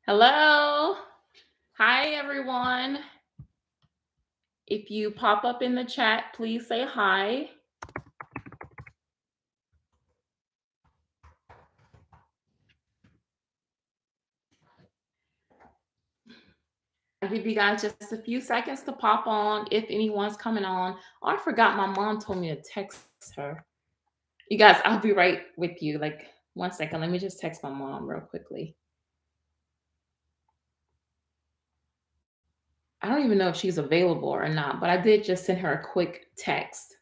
Hello. Hi, everyone. If you pop up in the chat, please say hi. I'll give you guys just a few seconds to pop on if anyone's coming on. Oh, I forgot my mom told me to text her. You guys, I'll be right with you. Like, 1 second. Let me just text my mom real quickly. I don't even know if she's available or not, but I did just send her a quick text.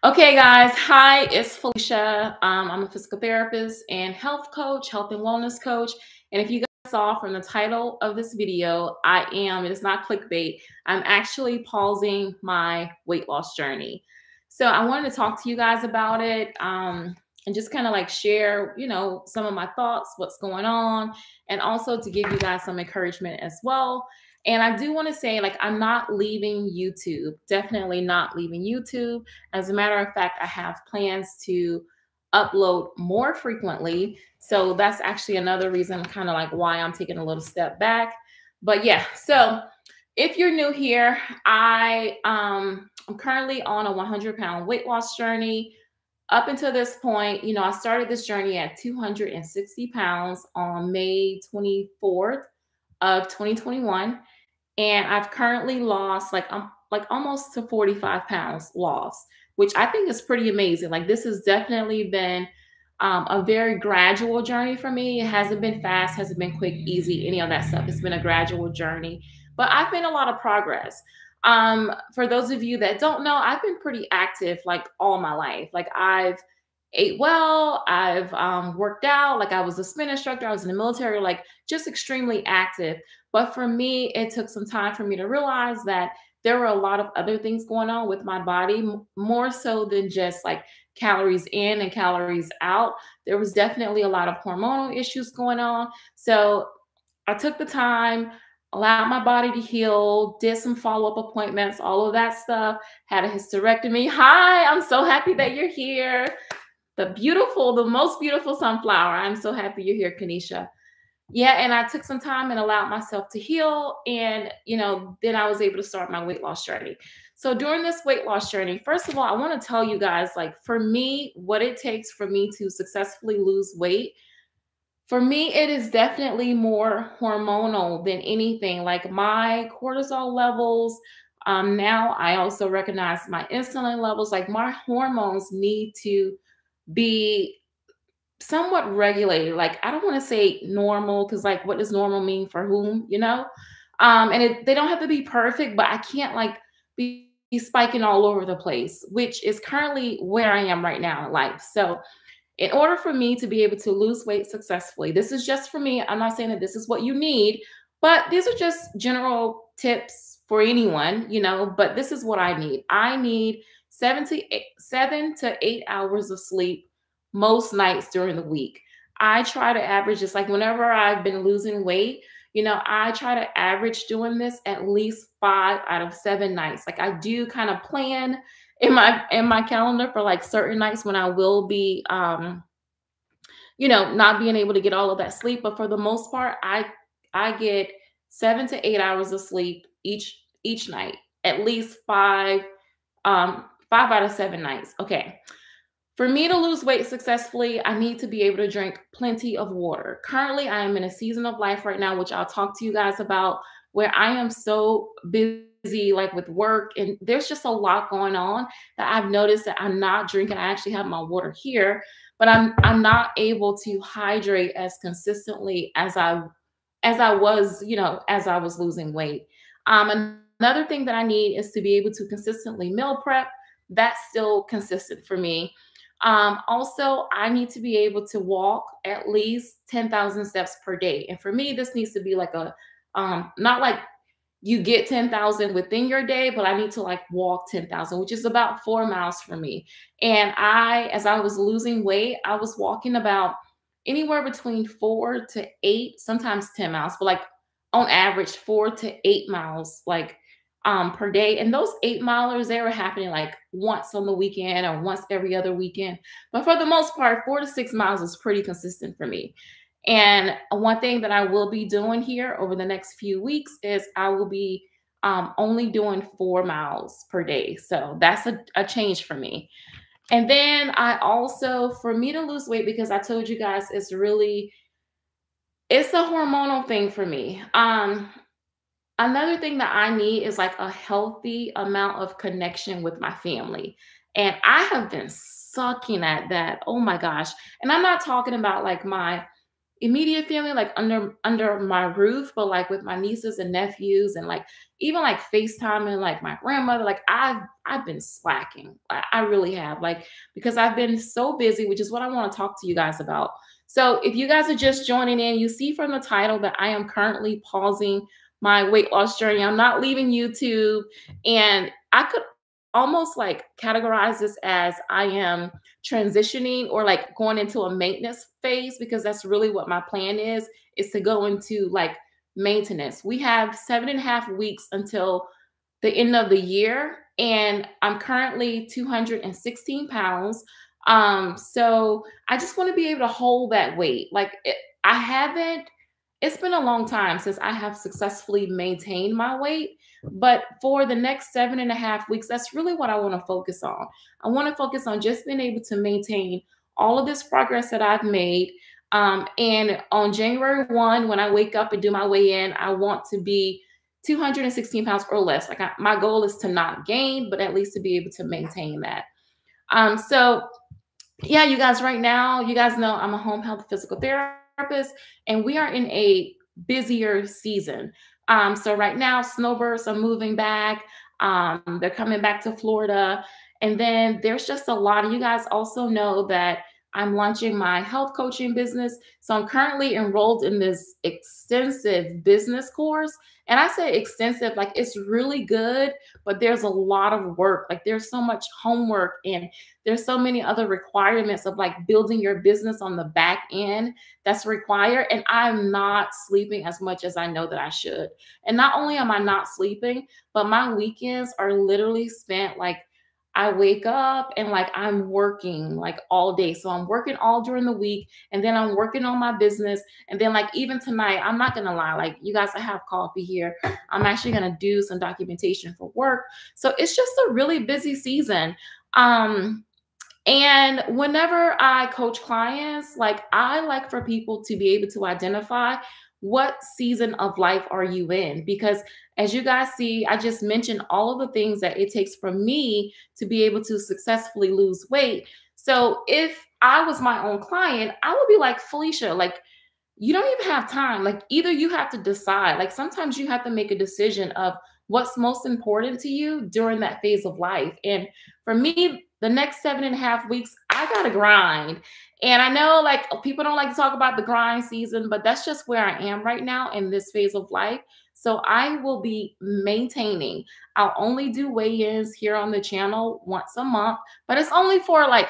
Okay, guys. Hi, it's Felicia. I'm a physical therapist and health coach, health and wellness coach. And if you guys saw from the title of this video, it is not clickbait. I'm actually pausing my weight loss journey. So I wanted to talk to you guys about it and just kind of like share, some of my thoughts, what's going on, and also to give you guys some encouragement as well. And I do want to say, like, I'm not leaving YouTube, definitely not leaving YouTube. As a matter of fact, I have plans to upload more frequently. So that's actually another reason, kind of like why I'm taking a little step back. But yeah, so if you're new here, I'm currently on a 100-pound weight loss journey. Up until this point, I started this journey at 260 pounds on May 24th of 2021. And I've currently lost like almost to 45 pounds lost, which I think is pretty amazing. Like, this has definitely been a very gradual journey for me. It hasn't been fast, hasn't been quick, easy, any of that stuff. It's been a gradual journey, but I've made a lot of progress. For those of you that don't know, I've been pretty active like all my life. Like, I've ate well, I've worked out, like I was a spin instructor, I was in the military, like just extremely active. But for me, it took some time for me to realize that there were a lot of other things going on with my body, more so than just like calories in and calories out. There was definitely a lot of hormonal issues going on. So I took the time, allowed my body to heal, did some follow up appointments, all of that stuff, had a hysterectomy. Hi, I'm so happy that you're here. The most beautiful sunflower. I'm so happy you're here, Kanisha. Yeah, and I took some time and allowed myself to heal. And, then I was able to start my weight loss journey. So during this weight loss journey, first of all, I want to tell you guys, like, for me, what it takes for me to successfully lose weight, for me, it is definitely more hormonal than anything. Like, my cortisol levels, now I also recognize my insulin levels, like my hormones need to be somewhat regulated. Like, I don't want to say normal, because like, what does normal mean for whom, they don't have to be perfect, but I can't like be spiking all over the place, which is currently where I am right now in life. So in order for me to be able to lose weight successfully, this is just for me. I'm not saying that this is what you need, but these are just general tips for anyone, but this is what I need. I need 7 to 8 hours of sleep most nights during the week. I try to average just like whenever I've been losing weight, I try to average doing this at least 5 out of 7 nights. Like, I do kind of plan in my calendar for like certain nights when I will be not being able to get all of that sleep. But for the most part, I get 7 to 8 hours of sleep each night, at least 5 out of 7 nights. Okay. For me to lose weight successfully, I need to be able to drink plenty of water. Currently, I am in a season of life right now, which I'll talk to you guys about, where I am so busy, like with work, and there's just a lot going on that I've noticed that I'm not drinking. I actually have my water here, but I'm not able to hydrate as consistently as I was losing weight. Another thing that I need is to be able to consistently meal prep. That's still consistent for me. Also, I need to be able to walk at least 10,000 steps per day. And for me, this needs to be like not like you get 10,000 within your day, but I need to like walk 10,000, which is about 4 miles for me. And as I was losing weight, I was walking about anywhere between 4 to 8, sometimes 10 miles, but like on average, 4 to 8 miles, like per day. And those 8 milers, they were happening like once on the weekend or once every other weekend. But for the most part, 4 to 6 miles is pretty consistent for me. And one thing that I will be doing here over the next few weeks is I will be only doing 4 miles per day. So that's a change for me. And then I also, for me to lose weight, because I told you guys it's a hormonal thing for me. Another thing that I need is like a healthy amount of connection with my family. And I have been sucking at that. Oh my gosh. And I'm not talking about like my immediate family, like under my roof, but like with my nieces and nephews, and like even like FaceTiming like my grandmother. Like I've been slacking. I really have, like, because I've been so busy, which is what I want to talk to you guys about. So if you guys are just joining in, you see from the title that I am currently pausing my weight loss journey. I'm not leaving YouTube, and I could almost like categorize this as I am transitioning or like going into a maintenance phase, because that's really what my plan is to go into like maintenance. We have 7.5 weeks until the end of the year, and I'm currently 216 pounds. So I just want to be able to hold that weight. I haven't, it's been a long time since I have successfully maintained my weight. But for the next 7.5 weeks, that's really what I want to focus on. I want to focus on just being able to maintain all of this progress that I've made. And on January 1, when I wake up and do my weigh in, I want to be 216 pounds or less. My goal is to not gain, but at least to be able to maintain that. So yeah, you guys, right now, you guys know I'm a home health physical therapist, and we are in a busier season. So right now, snowbirds are moving back. They're coming back to Florida. And then there's just a lot of you guys also know that I'm launching my health coaching business. So I'm currently enrolled in this extensive business course. And I say extensive, like it's really good, but there's a lot of work. Like there's so much homework, and there's so many other requirements of like building your business on the back end that's required. And I'm not sleeping as much as I know that I should. And not only am I not sleeping, but my weekends are literally spent like I wake up and like I'm working like all day. So I'm working all during the week, and then I'm working on my business. And then like even tonight, I'm not gonna lie, like you guys, I have coffee here. I'm actually gonna do some documentation for work. So it's just a really busy season. And whenever I coach clients, like I like for people to be able to identify what season of life are you in? Because as you guys see, I just mentioned all of the things that it takes for me to be able to successfully lose weight. So if I was my own client, I would be like, Felicia, like you don't even have time. Like either you have to decide, like sometimes you have to make a decision of what's most important to you during that phase of life. And for me, the next 7.5 weeks, I gotta grind. And I know like people don't like to talk about the grind season, but that's just where I am right now in this phase of life. So I will be maintaining. I'll only do weigh-ins here on the channel once a month, but it's only for like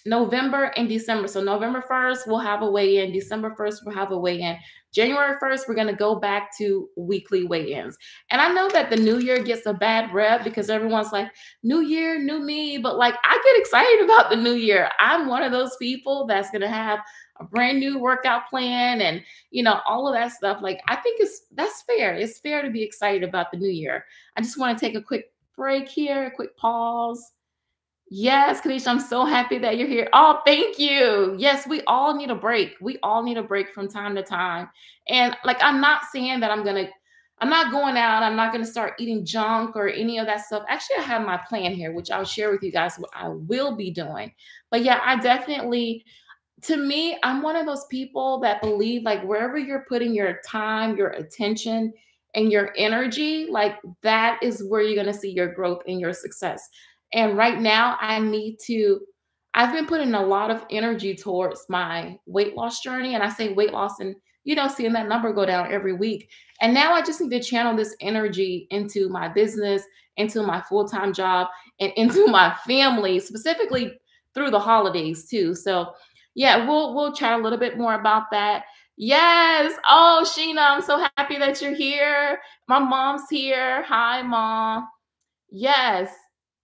November and December. So November 1st, we'll have a weigh-in. December 1st, we'll have a weigh-in. January 1st, we're going to go back to weekly weigh-ins. And I know that the new year gets a bad rep because everyone's like, new year, new me. But like, I get excited about the new year. I'm one of those people that's going to have a brand new workout plan and, all of that stuff. Like, I think that's fair. It's fair to be excited about the new year. I just want to take a quick break here, a quick pause. Yes, Kanisha, I'm so happy that you're here. Oh, thank you. Yes, we all need a break. We all need a break from time to time. And like, I'm not saying that I'm not going out. I'm not going to start eating junk or any of that stuff. Actually, I have my plan here, which I'll share with you guys what I will be doing. But yeah, I definitely, to me, I'm one of those people that believe like wherever you're putting your time, your attention, and your energy, like that is where you're going to see your growth and your success. And right now, I've been putting a lot of energy towards my weight loss journey. And I say weight loss and, seeing that number go down every week. And now I just need to channel this energy into my business, into my full-time job, and into my family, specifically through the holidays too. So yeah, we'll chat a little bit more about that. Yes. Oh, Sheena, I'm so happy that you're here. My mom's here. Hi, mom. Yes.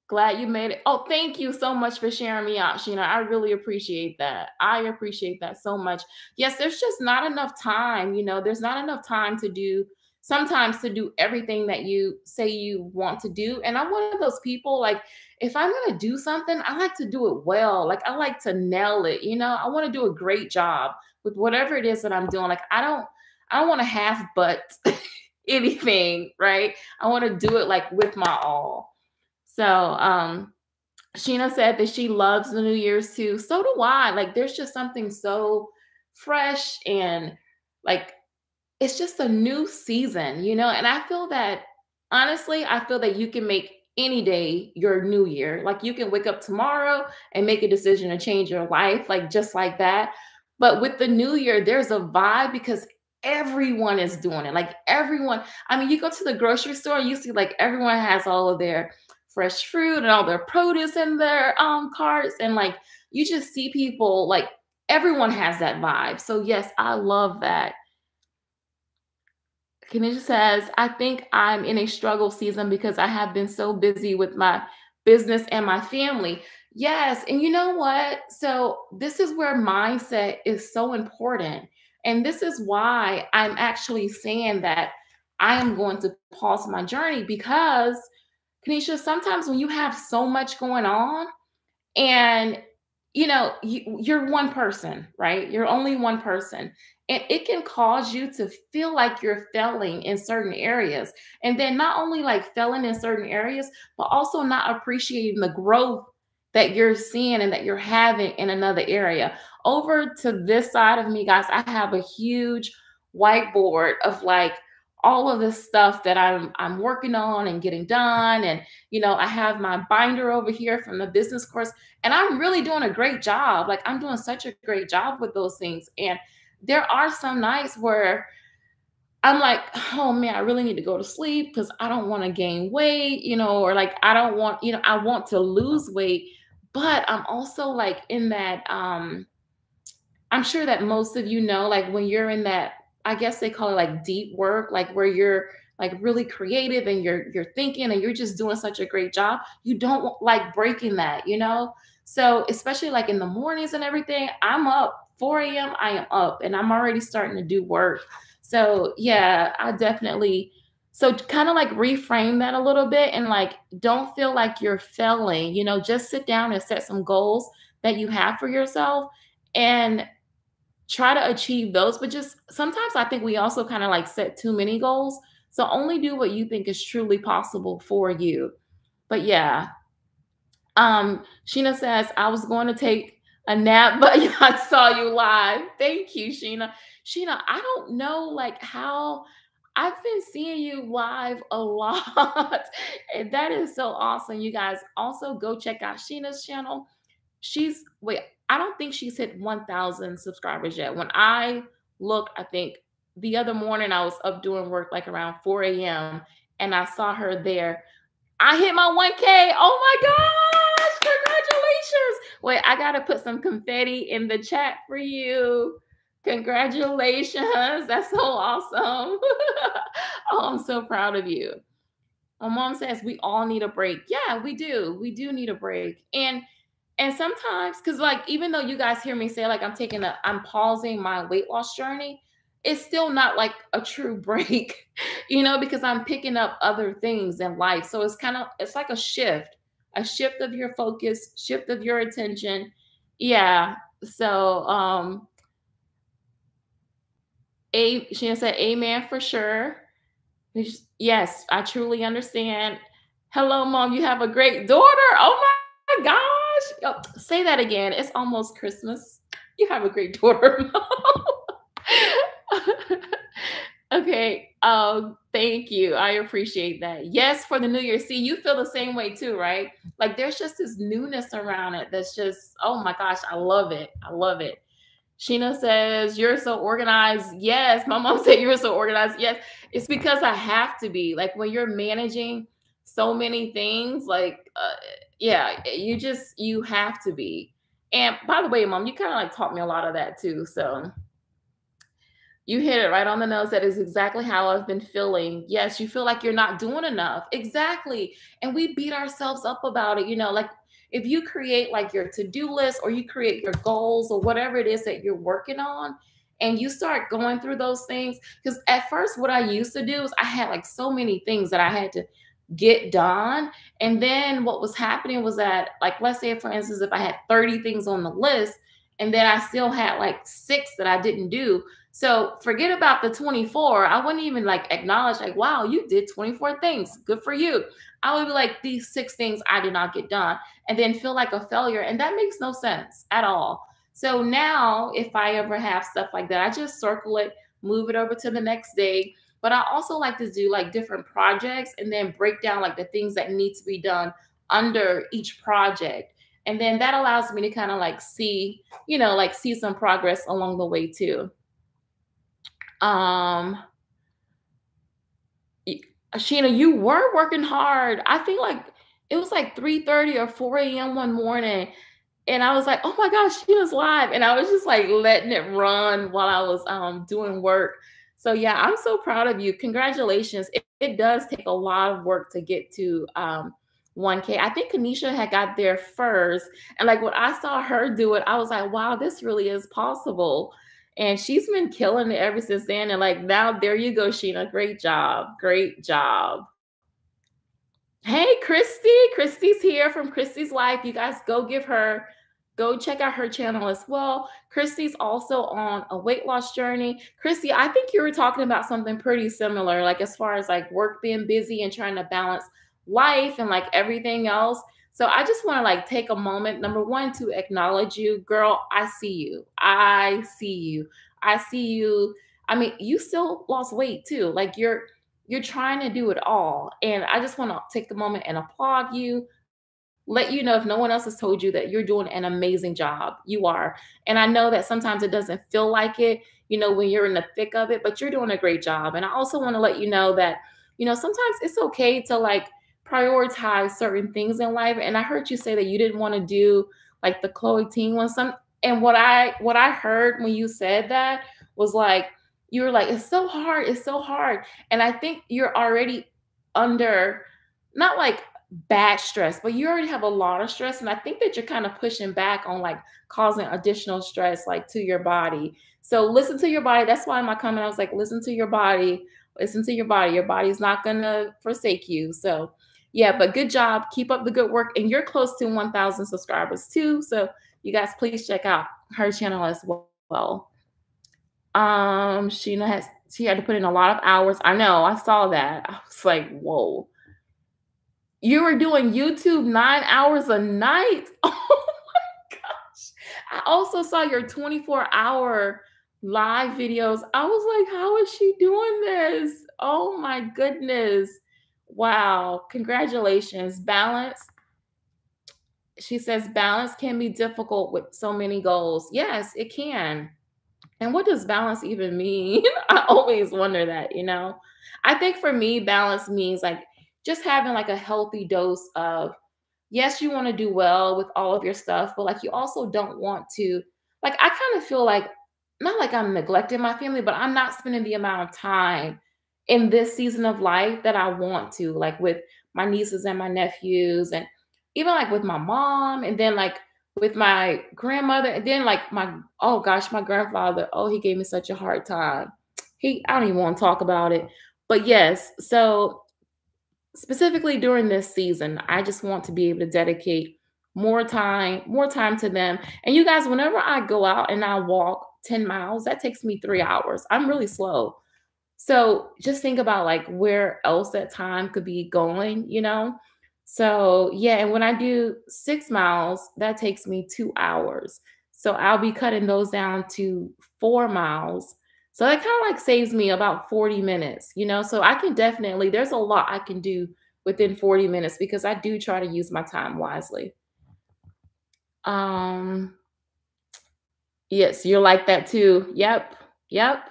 Glad you made it. Oh, thank you so much for sharing me out, Sheena. I really appreciate that. I appreciate that so much. Yes, there's just not enough time. There's not enough time to do sometimes to do everything that you say you want to do. And I'm one of those people, like, if I'm going to do something, I like to do it well. Like, I like to nail it. I want to do a great job with whatever it is that I'm doing. Like, I don't want to half butt anything, right? I want to do it like with my all. So, Sheena said that she loves the New Year's too. So do I. Like, there's just something so fresh and like it's just a new season. And I feel that honestly, I feel that you can make any day your new year. Like, you can wake up tomorrow and make a decision to change your life, like just like that. But with the new year, there's a vibe because everyone is doing it. Like, everyone, I mean, you go to the grocery store and you see like everyone has all of their fresh fruit and all their produce in their carts. And like you just see people like everyone has that vibe. So yes, I love that. Kenisha says, I think I'm in a struggle season because I have been so busy with my business and my family. Yes. And you know what? So, this is where mindset is so important. And this is why I'm actually saying that I am going to pause my journey because, Kenisha, sometimes when you have so much going on, and you're one person, right? You're only one person, and it can cause you to feel like you're failing in certain areas, and then not only like failing in certain areas but also not appreciating the growth that you're seeing and that you're having in another area. Over to this side of me, guys, I have a huge whiteboard of like all of this stuff that I'm working on and getting done. And I have my binder over here from the business course, and I'm really doing a great job. Like, I'm doing such a great job with those things. And there are some nights where I'm like, oh man, I really need to go to sleep because I don't want to gain weight, or like I don't want, I want to lose weight. But I'm also like in that I'm sure that most of like when you're in that, I guess they call it like deep work, like where you're like really creative and you're thinking and you're just doing such a great job. You don't like breaking that. So especially like in the mornings and everything, I'm up 4 a.m. I am up and I'm already starting to do work. So yeah, I definitely so kind of like reframe that a little bit and like don't feel like you're failing. Just sit down and set some goals that you have for yourself and try to achieve those. But just sometimes I think we also kind of like set too many goals. So only do what you think is truly possible for you. But yeah, Sheena says, I was going to take a nap, but I saw you live. Thank you, Sheena. Sheena, I don't know like how I've been seeing you live a lot. And that is so awesome. You guys also go check out Sheena's channel. She's wait, I don't think she's hit 1,000 subscribers yet. When I look, I think the other morning I was up doing work like around 4 a.m. and I saw her there. I hit my 1K. Oh my gosh, congratulations. Wait, I gotta put some confetti in the chat for you. Congratulations. That's so awesome. Oh, I'm so proud of you. My mom says we all need a break. Yeah, we do. We do need a break. And sometimes, because like even though you guys hear me say like I'm pausing my weight loss journey, it's still not like a true break, because I'm picking up other things in life. So it's like a shift of your focus, shift of your attention. Yeah. So she said amen for sure. Yes, I truly understand. Hello, mom. You have a great daughter. Oh my gosh. Oh, say that again. It's almost Christmas. You have a great daughter, mom. Okay. Thank you. I appreciate that. Yes, for the new year. See, you feel the same way too, right? Like there's just this newness around it that's just, oh my gosh, I love it. I love it. Sheena says, You're so organized. Yes. My mom said, You're so organized. Yes. It's because I have to be. Like when you're managing so many things, like, yeah, you have to be. And by the way, mom, you kind of like taught me a lot of that too. So, You hit it right on the nose. That is exactly how I've been feeling. Yes, you feel like you're not doing enough. Exactly. And we beat ourselves up about it. Like if you create like your to-do list or you create your goals or whatever it is that you're working on, and you start going through those things. Because at first, what I used to do is I had like so many things that I had to get done. And then what was happening was that, like, let's say, for instance, if I had 30 things on the list, and then I still had like six that I didn't do, so forget about the 24. I wouldn't even like acknowledge, like, wow, you did 24 things. Good for you. I would be like, these six things I did not get done, and then feel like a failure. And that makes no sense at all. So now, if I ever have stuff like that, I just circle it, move it over to the next day. But I also like to do like different projects and then break down like the things that need to be done under each project. And then that allows me to kind of like see, like see some progress along the way too. Um, y- Sheena, you were working hard. I think like it was like 3:30 or 4 a.m. one morning. And I was like, "Oh my gosh, she was live." And I was just like letting it run while I was doing work. So yeah, I'm so proud of you. Congratulations. It does take a lot of work to get to 1K. I think Kanisha had got there first. And like when I saw her do it, I was like, wow, this really is possible. And she's been killing it ever since then. And like now there you go, Sheena. Great job. Great job. Hey, Christy. Christy's here from Christy's Life. You guys go check out her channel as well. Christy's also on a weight loss journey. Christy, I think you were talking about something pretty similar, like as far as like work being busy and trying to balance life and like everything else. So I just want to like take a moment, number one, to acknowledge you. Girl, I see you. I see you. I see you. I mean, you still lost weight too. Like you're trying to do it all. And I just want to take a moment and applaud you, let you know if no one else has told you that you're doing an amazing job. You are. And I know that sometimes it doesn't feel like it, when you're in the thick of it, but you're doing a great job. And I also want to let you know that, sometimes it's okay to like prioritize certain things in life. And I heard you say that you didn't want to do like the Chloe Teen one. And what I heard when you said that was like, you were like, it's so hard. And I think you're already under, not like bad stress, but you already have a lot of stress. And I think that you're kind of pushing back on like causing additional stress like to your body. So listen to your body. That's why in my comment, I was like, listen to your body. Listen to your body. Your body's not gonna forsake you. So yeah, but good job. Keep up the good work. And you're close to 1,000 subscribers too. So you guys please check out her channel as well. She had to put in a lot of hours. I know, I saw that. I was like, whoa. You were doing YouTube 9 hours a night? Oh my gosh. I also saw your 24-hour live videos. I was like, how is she doing this? Oh my goodness. Wow. Congratulations. Balance. She says balance can be difficult with so many goals. Yes, it can. And what does balance even mean? I always wonder that. I think for me, balance means like just having like a healthy dose of, yes, you want to do well with all of your stuff, but like you also don't want to, like, I kind of feel like, not like I'm neglecting my family, but I'm not spending the amount of time in this season of life that I want to, like with my nieces and my nephews, and even like with my mom, and then like with my grandmother, and then like oh gosh, my grandfather, oh, he gave me such a hard time. I don't even want to talk about it. But yes, so specifically during this season, I just want to be able to dedicate more time to them. And you guys, whenever I go out and I walk 10 miles, that takes me 3 hours. I'm really slow. So just think about like where else that time could be going. So yeah, and when I do 6 miles, that takes me 2 hours. So I'll be cutting those down to 4 miles. So that kind of like saves me about 40 minutes. So I can definitely, there's a lot I can do within 40 minutes because I do try to use my time wisely. Um, yes, you're like that too. Yep. Yep.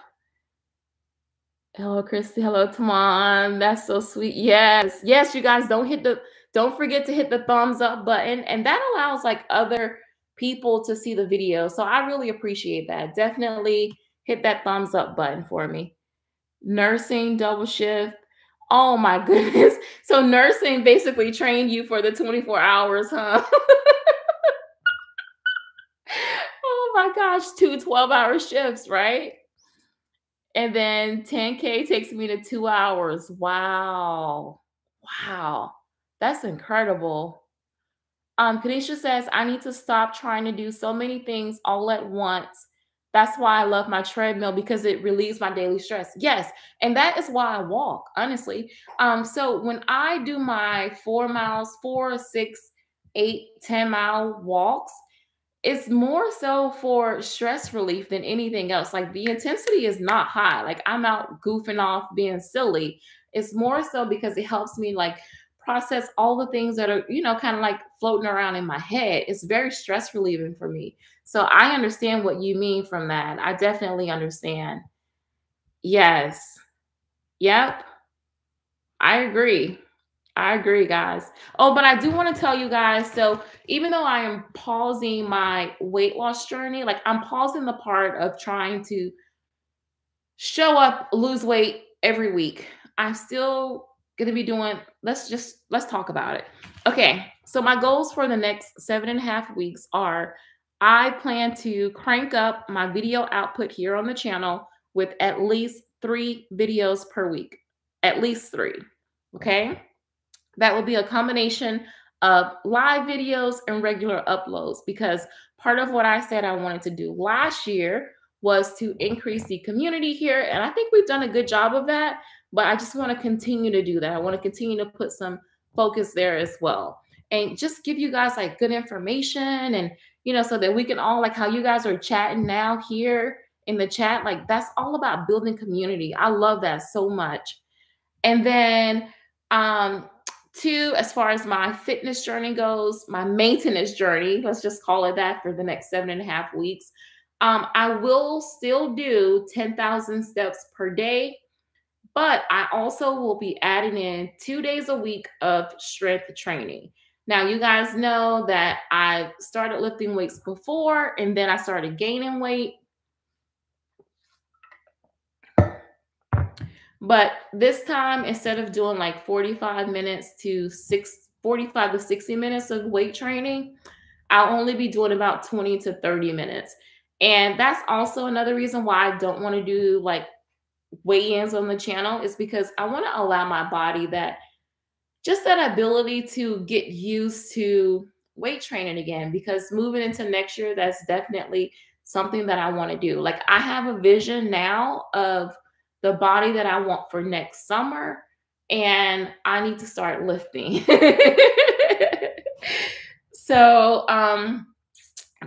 Hello, Christy. Hello, Tamon. That's so sweet. Yes. Yes, you guys don't forget to hit the thumbs up button. And that allows like other people to see the video. So I really appreciate that. Definitely Hit that thumbs up button for me. Nursing double shift. Oh my goodness. So nursing basically trained you for the 24 hours, huh? Oh my gosh, 2 12-hour shifts, right? And then 10K takes me to 2 hours. Wow. Wow. That's incredible. Kanisha says, I need to stop trying to do so many things all at once. That's why I love my treadmill because it relieves my daily stress. Yes. And that is why I walk, honestly. So when I do my 4 miles, 4, 6, 8, 10-mile walks, it's more so for stress relief than anything else. Like the intensity is not high. Like I'm out goofing off, being silly. It's more so because it helps me like process all the things that are, kind of like floating around in my head. It's very stress relieving for me. So I understand what you mean from that. I definitely understand. Yes. Yep. I agree. I agree, guys. Oh, but I do want to tell you guys, so even though I am pausing my weight loss journey, like I'm pausing the part of trying to show up, lose weight every week. I'm still going to be doing, let's talk about it. Okay. So my goals for the next 7.5 weeks are I plan to crank up my video output here on the channel with at least 3 videos per week, at least 3. Okay. That will be a combination of live videos and regular uploads because part of what I said I wanted to do last year was to increase the community here. And I think we've done a good job of that, but I just want to continue to do that. I want to continue to put some focus there as well and just give you guys like good information and, so that we can all like how you guys are chatting now here in the chat. Like that's all about building community. I love that so much. And then, um, two, as far as my fitness journey goes, my maintenance journey, let's just call it that for the next 7.5 weeks. I will still do 10,000 steps per day, but I also will be adding in 2 days a week of strength training. Now, you guys know that I started lifting weights before and then I started gaining weight. But this time, instead of doing like 45 to 60 minutes of weight training, I'll only be doing about 20 to 30 minutes. And that's also another reason why I don't want to do like weigh-ins on the channel is because I want to allow my body that ability to get used to weight training again, because moving into next year, that's definitely something that I want to do. Like I have a vision now of the body that I want for next summer, and I need to start lifting. So,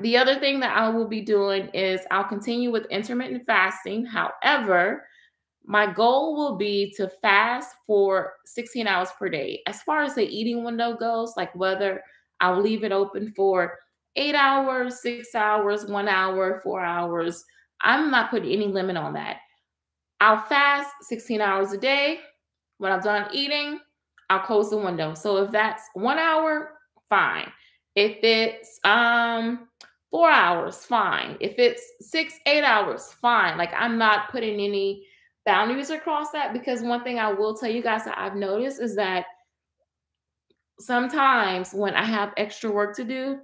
the other thing that I will be doing is I'll continue with intermittent fasting. However, my goal will be to fast for 16 hours per day. As far as the eating window goes, like whether I'll leave it open for 8 hours, 6 hours, 1 hour, 4 hours, I'm not putting any limit on that. I'll fast 16 hours a day. When I'm done eating, I'll close the window. So if that's 1 hour, fine. If it's 4 hours, fine. If it's 6, 8 hours, fine. Like I'm not putting any boundaries across that, because one thing I will tell you guys that I've noticed is that sometimes when I have extra work to do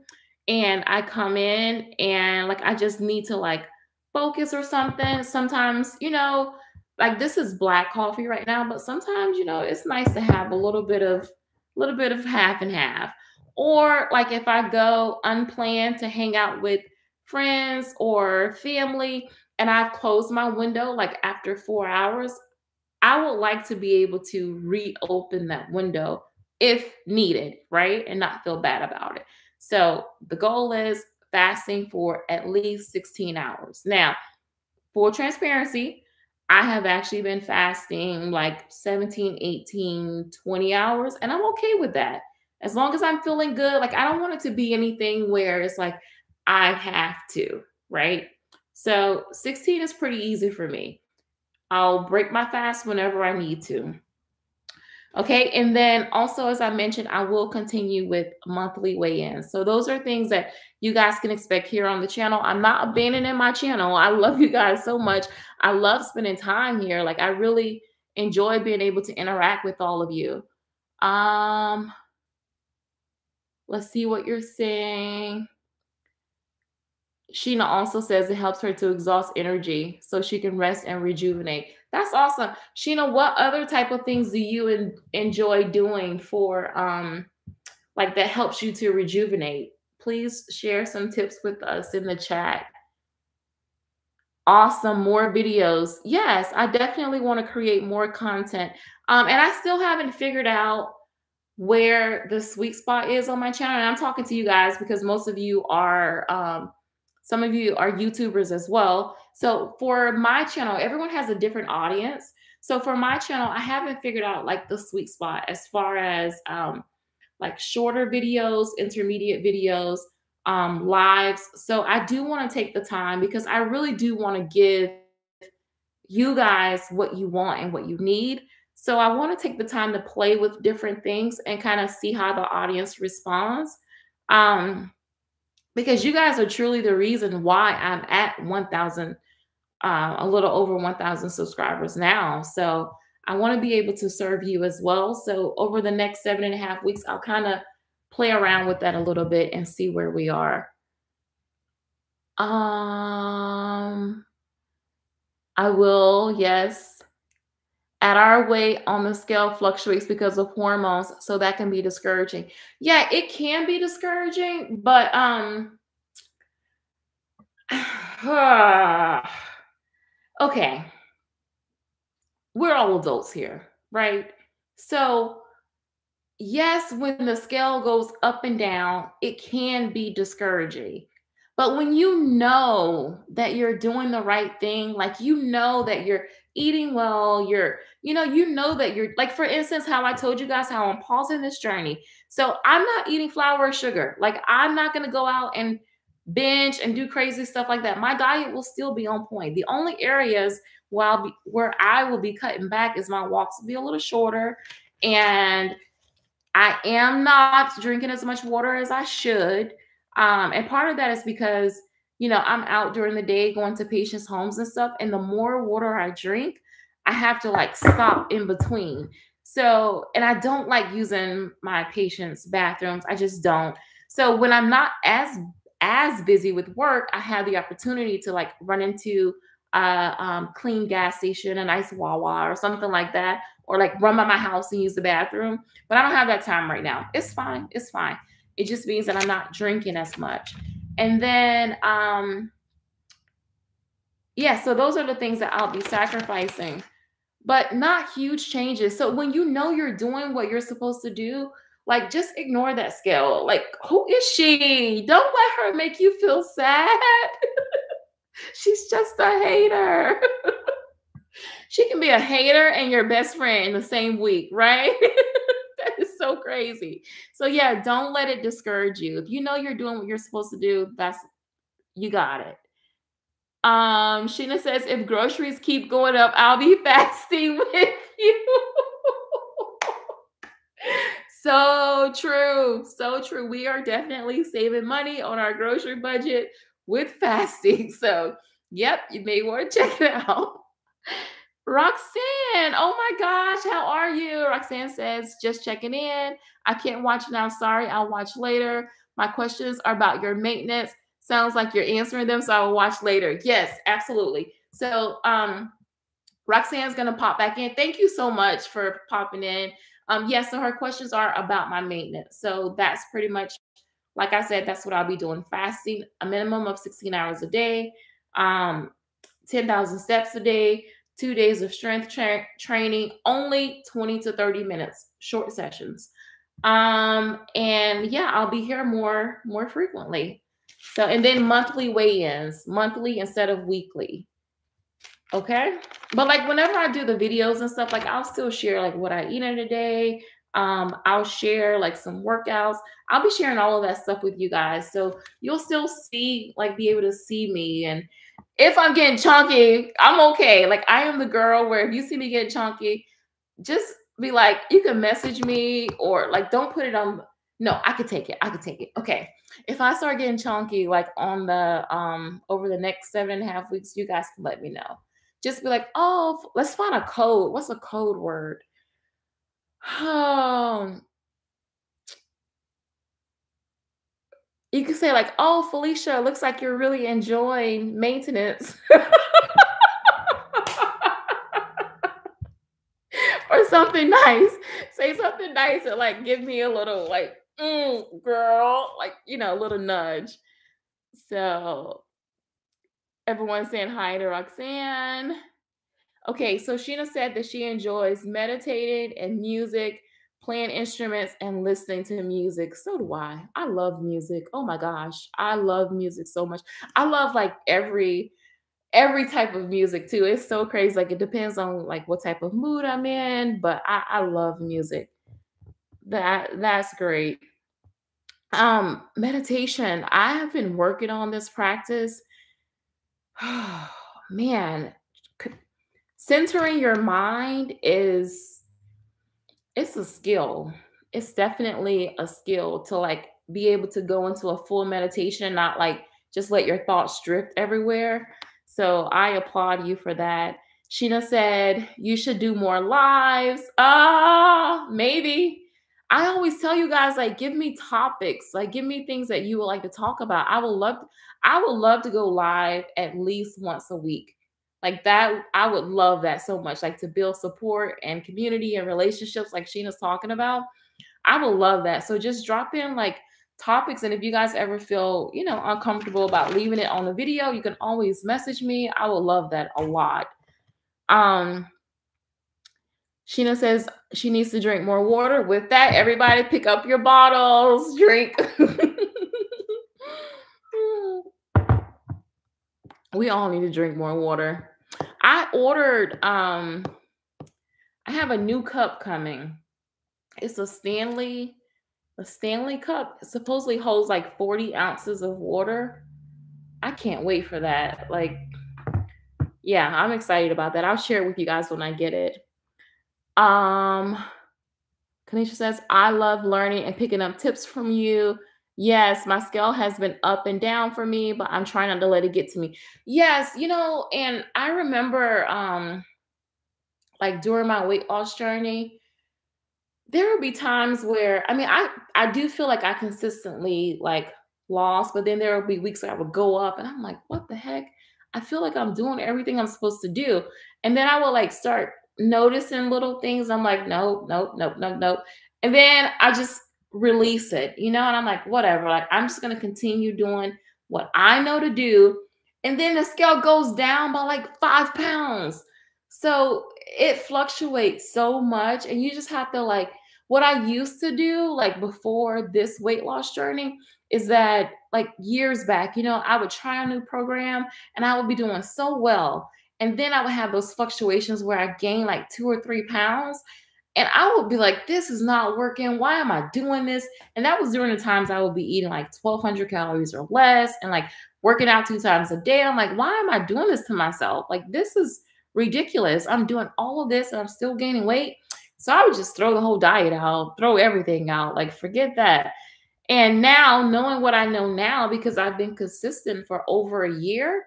and I come in and like I just need to like focus or something, sometimes, like this is black coffee right now, but sometimes, it's nice to have a little bit of half and half. Or like if I go unplanned to hang out with friends or family and I've closed my window like after 4 hours, I would like to be able to reopen that window if needed, right? And not feel bad about it. So the goal is fasting for at least 16 hours. Now, for transparency, I have actually been fasting like 17, 18, 20 hours, and I'm okay with that. As long as I'm feeling good, like I don't want it to be anything where it's like I have to, right? So 16 is pretty easy for me. I'll break my fast whenever I need to. Okay. And then also, as I mentioned, I will continue with monthly weigh-ins. So those are things that you guys can expect here on the channel. I'm not abandoning my channel. I love you guys so much. I love spending time here. Like, I really enjoy being able to interact with all of you. Um, let's see what you're saying. Sheena also says it helps her to exhaust energy so she can rest and rejuvenate. That's awesome. Sheena, what other type of things do you enjoy doing for like that helps you to rejuvenate? Please share some tips with us in the chat. Awesome, more videos. Yes, I definitely want to create more content. And I still haven't figured out where the sweet spot is on my channel. And I'm talking to you guys because most of you are some of you are YouTubers as well. So for my channel, everyone has a different audience. So for my channel, I haven't figured out like the sweet spot as far as like shorter videos, intermediate videos, lives. So I do want to take the time because I really do want to give you guys what you want and what you need. So I want to take the time to play with different things and kind of see how the audience responds. Um, because you guys are truly the reason why I'm at 1,000, a little over 1,000 subscribers now. So I want to be able to serve you as well. So over the next 7.5 weeks, I'll kind of play around with that a little bit and see where we are. I will, yes. At our weight on the scale fluctuates because of hormones, so that can be discouraging. Yeah, it can be discouraging, but okay. We're all adults here, right? So, yes, when the scale goes up and down, it can be discouraging. But when you know that you're doing the right thing, like you know that you're eating well, you know that you're like, for instance, how I told you guys how I'm pausing this journey. So I'm not eating flour or sugar. Like, I'm not going to go out and binge and do crazy stuff like that. My diet will still be on point. The only areas where I will be cutting back is my walks will be a little shorter, and I am not drinking as much water as I should. And part of that is because, I'm out during the day going to patients' homes and stuff. And the more water I drink, I have to like stop in between. So, and I don't like using my patients' bathrooms. I just don't. So when I'm not as busy with work, I have the opportunity to like run into a clean gas station, a nice Wawa or something like that, or like run by my house and use the bathroom. But I don't have that time right now. It's fine. It's fine. It just means that I'm not drinking as much. And then, yeah, so those are the things that I'll be sacrificing, but not huge changes. So when you know you're doing what you're supposed to do, like just ignore that scale. Like, who is she? Don't let her make you feel sad. She's just a hater. She can be a hater and your best friend in the same week, right? That is so crazy. So yeah, don't let it discourage you. If you know you're doing what you're supposed to do, you got it. Sheena says, if groceries keep going up, I'll be fasting with you. So true. So true. We are definitely saving money on our grocery budget with fasting. So, yep, you may want to check it out. Roxanne, oh my gosh, how are you? Roxanne says, just checking in. I can't watch now. Sorry, I'll watch later. My questions are about your maintenance. Sounds like you're answering them, so I will watch later. Yes, absolutely. So, Roxanne's going to pop back in. Thank you so much for popping in. Yes, so her questions are about my maintenance. So that's pretty much, like I said, that's what I'll be doing. Fasting a minimum of 16 hours a day, 10,000 steps a day, 2 days of strength training, only 20 to 30 minutes, short sessions. And yeah, I'll be here more frequently. So, and then monthly weigh-ins, monthly instead of weekly. Okay. But like whenever I do the videos and stuff, like I'll still share like what I eat in a day. I'll share like some workouts. I'll be sharing all of that stuff with you guys. So you'll still be able to see me. And if I'm getting chunky, I'm okay. Like I am the girl where if you see me getting chunky, just Be like, you can message me or like don't put it on. No, I could take it. I could take it. Okay. If I start getting chunky like on the over the next 7.5 weeks, you guys can let me know. Just be like, oh, let's find a code. What's a code word? Oh, you can say like, oh, Felicia, looks like you're really enjoying maintenance. Or something nice. Say something nice and like give me a little like, girl, like, a little nudge. So everyone's saying hi to Roxanne. Okay, so Sheena said that she enjoys meditating and music, playing instruments, and listening to music. So do I. I love music. Oh my gosh. I love music so much. I love like every type of music too. It's so crazy. Like it depends on like what type of mood I'm in, but I love music. That's great. Meditation. I have been working on this practice. Man, c- centering your mind is it's a skill. It's definitely a skill to like be able to go into a full meditation, not like just let your thoughts drift everywhere. So I applaud you for that. Sheena said you should do more lives. Maybe. I always tell you guys like give me topics, like give me things that you would like to talk about. I would love to go live at least once a week. Like that, I would love that so much. Like to build support and community and relationships, like Sheena's talking about. I would love that. So just drop in like topics. And if you guys ever feel, uncomfortable about leaving it on the video, you can always message me. I would love that a lot. Um, Sheena says she needs to drink more water. With that, everybody pick up your bottles, drink. We all need to drink more water. I ordered I have a new cup coming. It's a Stanley cup. It supposedly holds like 40 ounces of water. I can't wait for that. Like, yeah, I'm excited about that. I'll share it with you guys when I get it. Um, Kanisha says, I love learning and picking up tips from you. Yes, my scale has been up and down for me, but I'm trying not to let it get to me. Yes, and I remember like during my weight loss journey, there would be times where I do feel like I consistently like lost, but then there would be weeks where I would go up and I'm like, what the heck? I feel like I'm doing everything I'm supposed to do. And then I will like start noticing little things. I'm like, nope, nope, nope, nope, nope. And then I just release it, and I'm like, whatever. Like I'm just gonna continue doing what I know to do. And then the scale goes down by like 5 pounds. So it fluctuates so much, and you just have to like what I used to do, like before this weight loss journey, is that like years back, I would try a new program and I would be doing so well. And then I would have those fluctuations where I gain like 2 or 3 pounds. And I would be like, this is not working. Why am I doing this? And that was during the times I would be eating like 1,200 calories or less and like working out 2 times a day. I'm like, why am I doing this to myself? Like, this is ridiculous. I'm doing all of this and I'm still gaining weight. So I would just throw the whole diet out, throw everything out, like forget that. And now, knowing what I know now, because I've been consistent for over a year,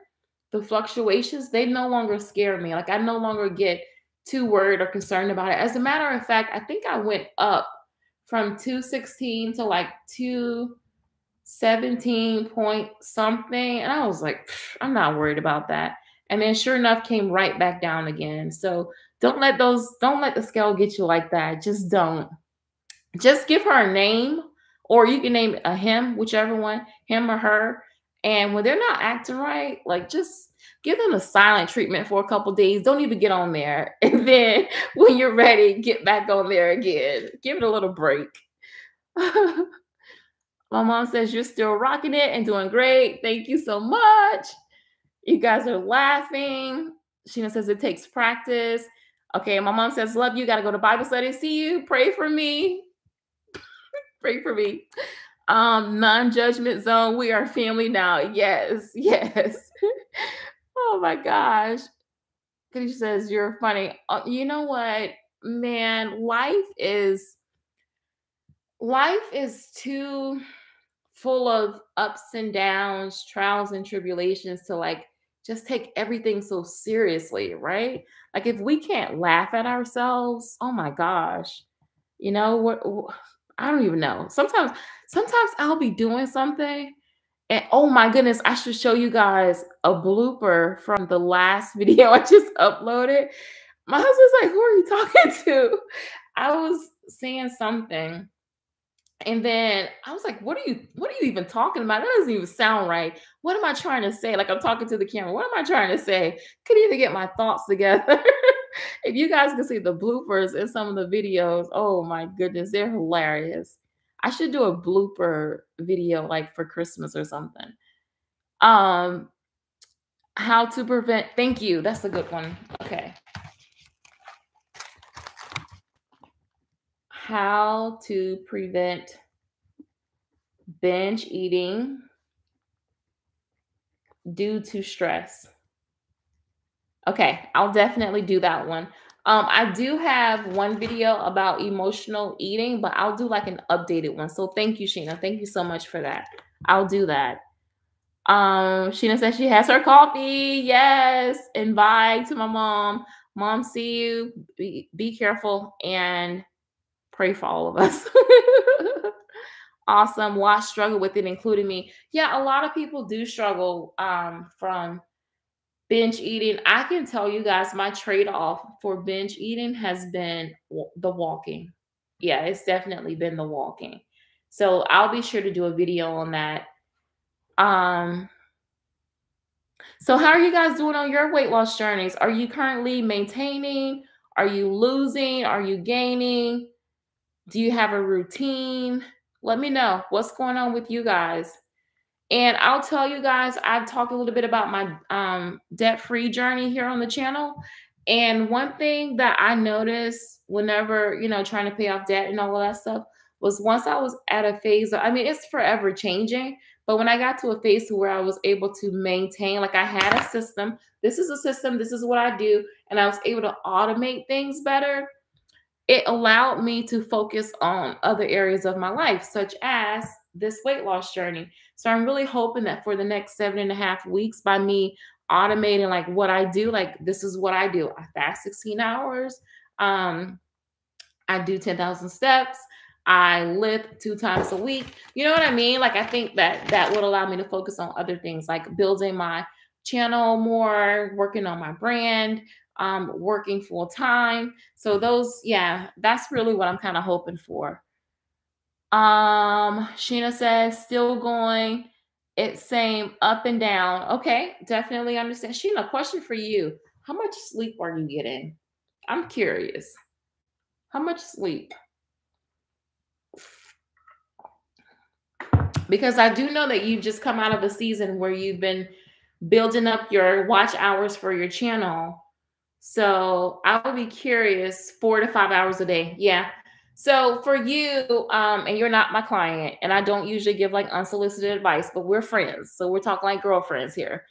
the fluctuations, they no longer scare me. Like I no longer get too worried or concerned about it. As a matter of fact, I think I went up from 216 to like 217 point something. And I was like, I'm not worried about that. And then sure enough, came right back down again. So don't let the scale get you like that. Just don't. Just give her a name, or you can name a him, whichever one, him or her. And when they're not acting right, like just give them a silent treatment for a couple days. Don't even get on there. And then when you're ready, get back on there again. Give it a little break. My mom says you're still rocking it and doing great. Thank you so much. You guys are laughing. Sheena says it takes practice. Okay, my mom says, love you. Got to go to Bible study. See you. Pray for me. Pray for me. Non-judgment zone. We are family now. Yes, yes. Oh my gosh. Katie says, you're funny. You know what? Man, life is too full of ups and downs, trials and tribulations to like just take everything so seriously, right? Like if we can't laugh at ourselves, oh my gosh, you know what? I don't even know. Sometimes I'll be doing something, and oh my goodness, I should show you guys a blooper from the last video I just uploaded. My husband's like, "Who are you talking to?" I was saying something, and then I was like, what are you even talking about? That doesn't even sound right. What am I trying to say? Like I'm talking to the camera. What am I trying to say? Couldn't even get my thoughts together." If you guys can see the bloopers in some of the videos, oh my goodness, they're hilarious. I should do a blooper video like for Christmas or something. Um, how to prevent, thank you. That's a good one. Okay. How to prevent binge eating due to stress. Okay, I'll definitely do that one. I do have one video about emotional eating, but I'll do like an updated one. So thank you, Sheena. Thank you so much for that. I'll do that. Sheena says she has her coffee. Yes. And bye to my mom. Mom, see you. Be careful and pray for all of us. Awesome. Watch struggle with it, including me. Yeah, a lot of people do struggle from binge eating. I can tell you guys my trade-off for binge eating has been the walking. Yeah, it's definitely been the walking. So I'll be sure to do a video on that. Um, so how are you guys doing on your weight loss journeys? Are you currently maintaining? Are you losing? Are you gaining? Do you have a routine? Let me know what's going on with you guys. And I'll tell you guys, I've talked a little bit about my debt-free journey here on the channel. And one thing that I noticed whenever, trying to pay off debt and all of that stuff was once I was at a phase of, I mean, it's forever changing. But when I got to a phase where I was able to maintain, like I had a system, this is a system, this is what I do, and I was able to automate things better, it allowed me to focus on other areas of my life, such as this weight loss journey. So I'm really hoping that for the next 7.5 weeks, by me automating like what I do, like this is what I do. I fast 16 hours. I do 10,000 steps. I lift 2 times a week. You know what I mean? Like I think that that would allow me to focus on other things like building my channel more, working on my brand, working full time. So those, yeah, that's really what I'm kind of hoping for. Sheena says still going. It's same up and down. Okay, definitely understand. Sheena, question for you. How much sleep are you getting? I'm curious. How much sleep? Because I do know that you've just come out of a season where you've been building up your watch hours for your channel. So I would be curious, 4 to 5 hours a day. Yeah. So for you, and you're not my client, and I don't usually give like unsolicited advice, but we're friends. So we're talking like girlfriends here.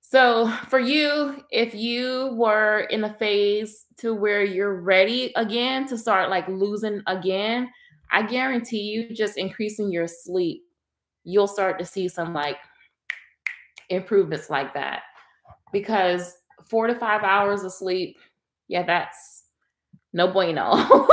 So for you, if you were in a phase to where you're ready again to start like losing again, I guarantee you just increasing your sleep, you'll start to see some like improvements like that. Because 4 to 5 hours of sleep, yeah, that's no bueno.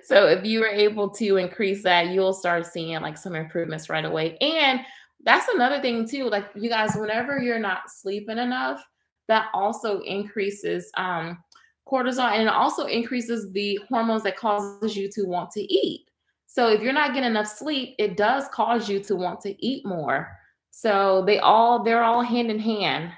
So if you were able to increase that, you'll start seeing like some improvements right away. And that's another thing too. Like you guys, whenever you're not sleeping enough, that also increases cortisol, and it also increases the hormones that causes you to want to eat. So if you're not getting enough sleep, it does cause you to want to eat more. So they're all hand in hand.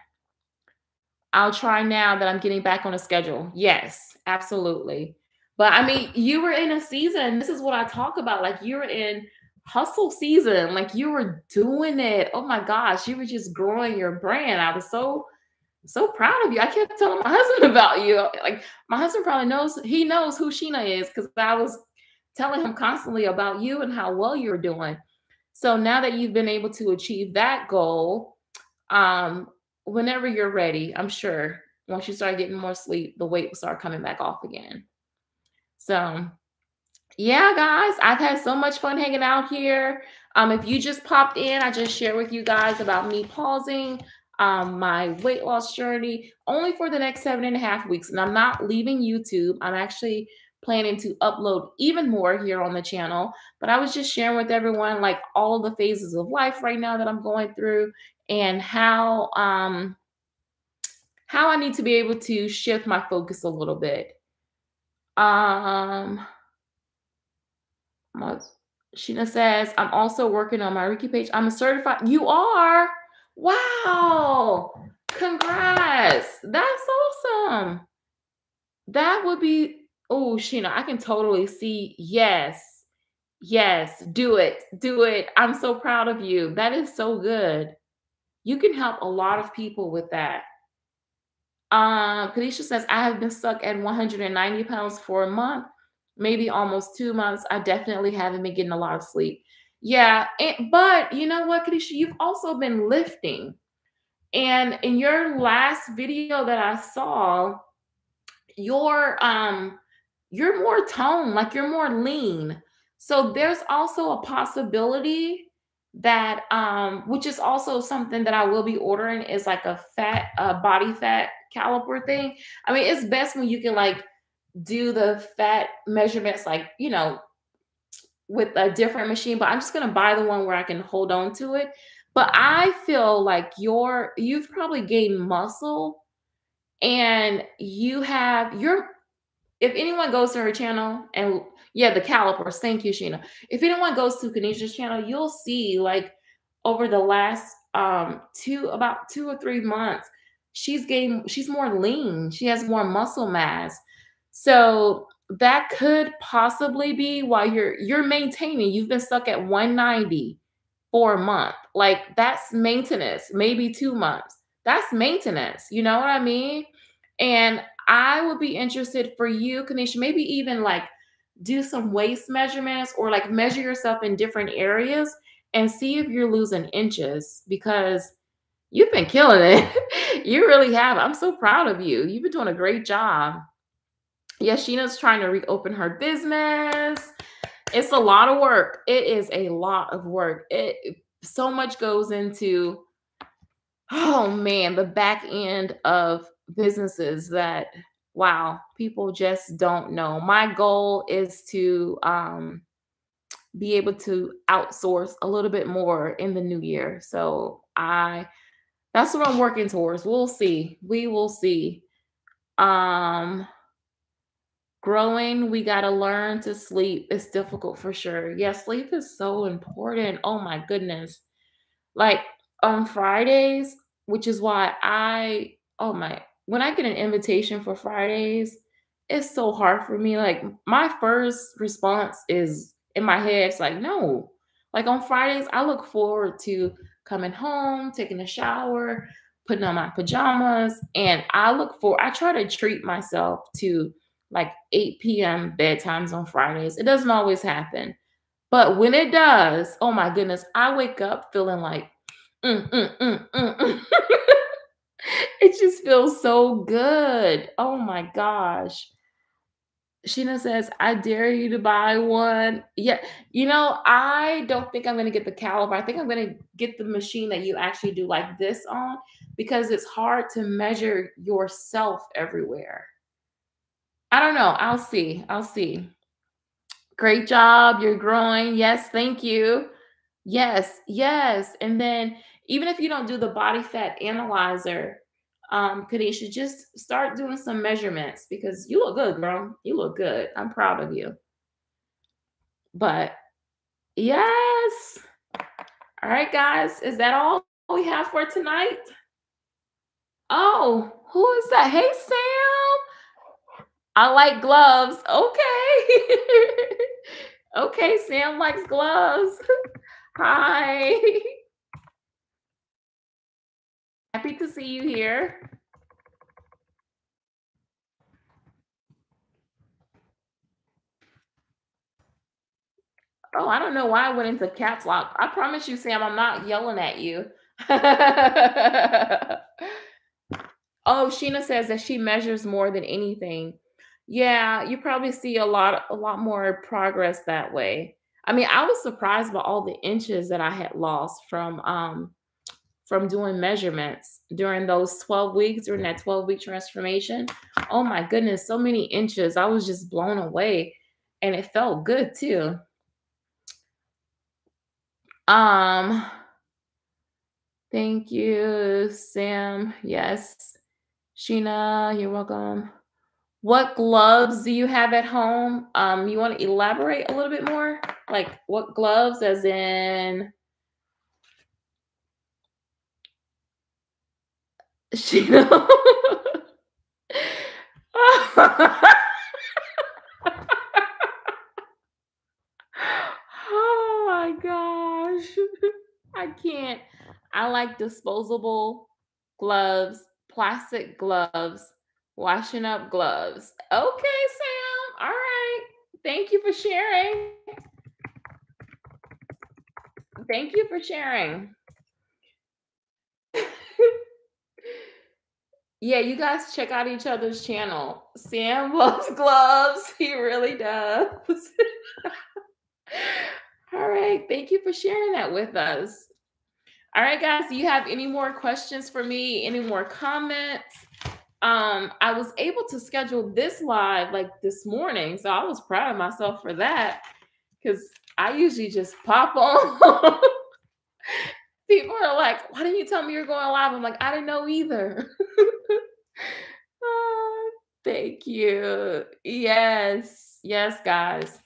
I'll try now that I'm getting back on a schedule. Yes, absolutely. But I mean, you were in a season. This is what I talk about. Like you were in hustle season. Like you were doing it. Oh my gosh, you were just growing your brand. I was so proud of you. I kept telling my husband about you. Like my husband probably knows, he knows who Sheena is because I was telling him constantly about you and how well you're doing. So now that you've been able to achieve that goal, um, whenever you're ready, I'm sure. once you start getting more sleep, the weight will start coming back off again. So yeah, guys, I've had so much fun hanging out here. If you just popped in, I just shared with you guys about me pausing my weight loss journey only for the next 7.5 weeks. And I'm not leaving YouTube. I'm actually planning to upload even more here on the channel. But I was just sharing with everyone like all of the phases of life right now that I'm going through and how I need to be able to shift my focus a little bit. Um My- Sheena says, I'm also working on my Reiki page. I'm a certified. You are? Wow. Congrats. That's awesome. That would be, oh, Sheena, I can totally see. Yes. Yes. Do it. Do it. I'm so proud of you. That is so good. You can help a lot of people with that. Kadisha says, I have been stuck at 190 pounds for a month, maybe almost 2 months. I definitely haven't been getting a lot of sleep. Yeah, but you know what, Kadisha, you've also been lifting. And in your last video that I saw, you're more toned, like you're more lean. So there's also a possibility that which is also something that I will be ordering is like a body fat caliper thing. I mean, it's best when you can like do the fat measurements like, with a different machine, but I'm just going to buy the one where I can hold on to it. But I feel like you've probably gained muscle and you're if anyone goes to her channel and yeah, the calipers, thank you, Sheena. If anyone goes to Kanisha's channel, you'll see like over the last about 2 or 3 months, she's more lean, she has more muscle mass. So that could possibly be why you're maintaining. You've been stuck at 190 for a month. Like that's maintenance, maybe 2 months. That's maintenance. You know what I mean? And I would be interested for you, Kanisha, maybe even like do some waist measurements or like measure yourself in different areas and see if you're losing inches because you've been killing it. You really have. I'm so proud of you. You've been doing a great job. Yeah, Sheena's trying to reopen her business. It's a lot of work. It is a lot of work. So much goes into, oh man, the back end of businesses that, wow, people just don't know. My goal is to be able to outsource a little bit more in the new year. So that's what I'm working towards. We'll see. We will see. Um Growing, we got to learn to sleep. It's difficult for sure. Yeah, sleep is so important. Oh my goodness. Like on Fridays, which is why when I get an invitation for Fridays, it's so hard for me. Like my first response is in my head, it's like, no. Like on Fridays, I look forward to coming home, taking a shower, putting on my pajamas, and I try to treat myself to like 8 p.m. bedtimes on Fridays. It doesn't always happen. But when it does, oh my goodness, I wake up feeling like, mm. It just feels so good. Oh my gosh. Sheena says, I dare you to buy one. Yeah, I don't think I'm going to get the caliber. I think I'm going to get the machine that you actually do like this on because it's hard to measure yourself everywhere. I don't know. I'll see. I'll see. Great job. You're growing. Yes, thank you. Yes, yes. And then even if you don't do the body fat analyzer, Kadesha, just start doing some measurements because you look good, girl. You look good. I'm proud of you. But yes. All right, guys. Is that all we have for tonight? Oh, who is that? Hey, Sam. I like gloves. Okay. Okay, Sam likes gloves. Hi. Happy to see you here. Oh, I don't know why I went into caps lock. I promise you, Sam, I'm not yelling at you. Oh, Sheena says that she measures more than anything. Yeah, you probably see a lot more progress that way. I mean, I was surprised by all the inches that I had lost from doing measurements during those 12 weeks, during that 12-week transformation. Oh my goodness, so many inches. I was just blown away and it felt good too. Um, thank you, Sam. Yes. Sheena, you're welcome. What gloves do you have at home? You want to elaborate a little bit more? Like what gloves, as in Sheena? Oh my gosh. I can't. I like disposable gloves, plastic gloves, washing up gloves. Okay, Sam. All right. Thank you for sharing. Thank you for sharing. Yeah, you guys check out each other's channel. Sam loves gloves. He really does. All right. Thank you for sharing that with us. All right, guys. Do you have any more questions for me? Any more comments? I was able to schedule this live like this morning, so I was proud of myself for that because I usually just pop on. People are like, "Why didn't you tell me you're going live?" I'm like, "I didn't know either." Ah, thank you. Yes, yes, guys.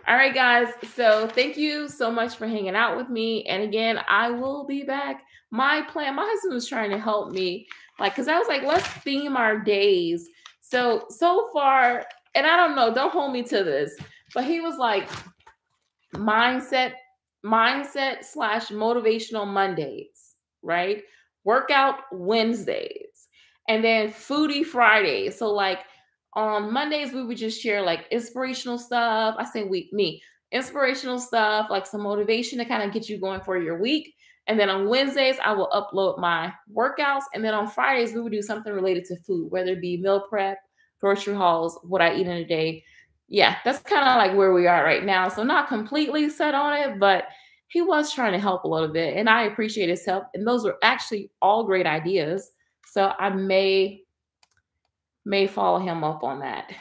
All right, guys. So thank you so much for hanging out with me. And again, I will be back. My plan, my husband was trying to help me, like, because I was like, let's theme our days. So far, and I don't know, don't hold me to this, but he was like, mindset, mindset slash motivational Mondays, right? Workout Wednesdays, and then foodie Fridays. So like on Mondays, we would just share like inspirational stuff. I say me, inspirational stuff, like some motivation to kind of get you going for your week. And then on Wednesdays, I will upload my workouts. And then on Fridays, we would do something related to food, whether it be meal prep, grocery hauls, what I eat in a day. Yeah, that's kind of like where we are right now. So not completely set on it, but he was trying to help a little bit. And I appreciate his help. And those were actually all great ideas. So I may follow him up on that.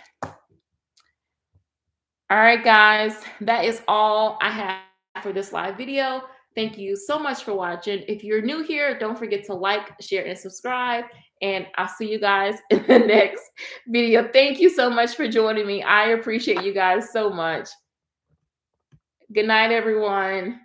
All right, guys, that is all I have for this live video. Thank you so much for watching. If you're new here, don't forget to like, share, and subscribe. And I'll see you guys in the next video. Thank you so much for joining me. I appreciate you guys so much. Good night, everyone.